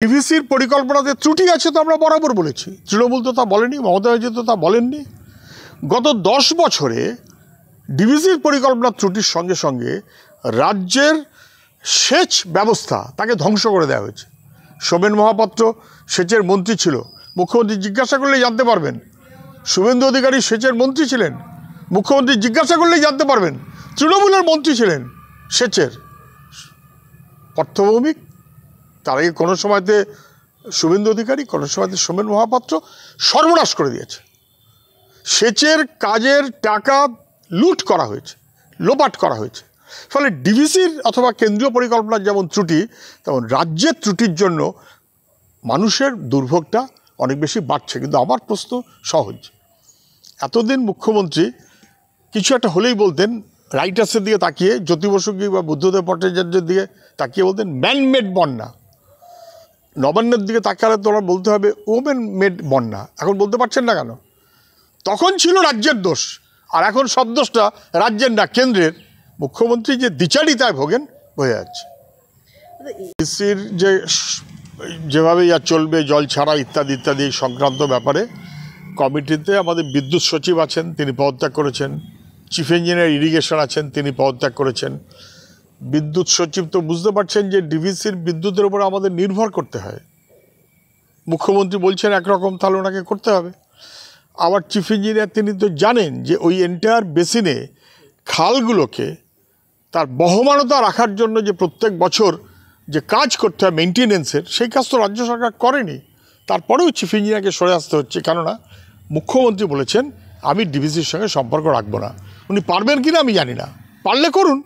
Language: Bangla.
ডিভিসির পরিকল্পনাতে ত্রুটি আছে তো আমরা বরাবর বলেছি, তৃণমূল তো তা বলেনি, মমতা ব্যানার্জি তো তা বলেননি। গত 10 বছরে ডিভিসির পরিকল্পনার ত্রুটির সঙ্গে সঙ্গে রাজ্যের সেচ ব্যবস্থা তাকে ধ্বংস করে দেওয়া হয়েছে। সোমেন মহাপাত্র সেচের মন্ত্রী ছিল, মুখ্যমন্ত্রী জিজ্ঞাসা করলেই জানতে পারবেন। শুভেন্দু অধিকারী সেচের মন্ত্রী ছিলেন, মুখ্যমন্ত্রী জিজ্ঞাসা করলেই জানতে পারবেন। তৃণমূলের মন্ত্রী ছিলেন সেচের, অর্থভৌমিক। তার আগে কোনো সময়তে শুভেন্দু অধিকারী, কোনো সময়তে সোমেন মহাপাত্র সর্বনাশ করে দিয়েছে। সেচের কাজের টাকা লুট করা হয়েছে, লোপাট করা হয়েছে। ফলে ডিভিসির অথবা কেন্দ্রীয় পরিকল্পনার যেমন ত্রুটি, তেমন রাজ্যের ত্রুটির জন্য মানুষের দুর্ভোগটা অনেক বেশি বাড়ছে। কিন্তু আমার প্রশ্ন সহজ, এতদিন মুখ্যমন্ত্রী কিছু একটা হলেই বলতেন রাইটার্সের দিকে তাকিয়ে, জ্যোতি বসু বা বুদ্ধদেব ভট্টাচার্যের দিকে তাকিয়ে বলতেন ম্যানমেড বন্যা। নবান্নের দিকে তাকালে তোমরা বলতে হবে ওমেন মেড বন্যা। এখন বলতে পারছেন না কেন? তখন ছিল রাজ্যের দোষ, আর এখন সব দোষটা রাজ্যের না, কেন্দ্রের। মুখ্যমন্ত্রী যে দ্বিচারিতায় ভোগেন বোঝা যাচ্ছে। ডিভিসির যেভাবে যা চলবে, জল ছাড়া ইত্যাদি ইত্যাদি সংক্রান্ত ব্যাপারে কমিটিতে আমাদের বিদ্যুৎ সচিব আছেন, তিনি পদত্যাগ করেছেন। চিফ ইঞ্জিনিয়ার ইরিগেশন আছেন, তিনি পদত্যাগ করেছেন। বিদ্যুৎ সচিব তো বুঝতে পারছেন যে ডিভিসির বিদ্যুতের উপর আমাদের নির্ভর করতে হয়। মুখ্যমন্ত্রী বলছেন একরকম, তাহলে ওনাকে করতে হবে। আবার চিফ ইঞ্জিনিয়ার তিনি তো জানেন যে ওই এন্টায়ার বেসিনে খালগুলোকে তার বহমানতা রাখার জন্য যে প্রত্যেক বছর যে কাজ করতে হয় মেনটেনেন্সের, সেই কাজ তো রাজ্য সরকার করেনি। তারপরেও চিফ ইঞ্জিনিয়ারকে সরে আসতে হচ্ছে, কেননা মুখ্যমন্ত্রী বলেছেন আমি ডিভিসির সঙ্গে সম্পর্ক রাখবো না। উনি পারবেন কিনা আমি জানি না, পারলে করুন।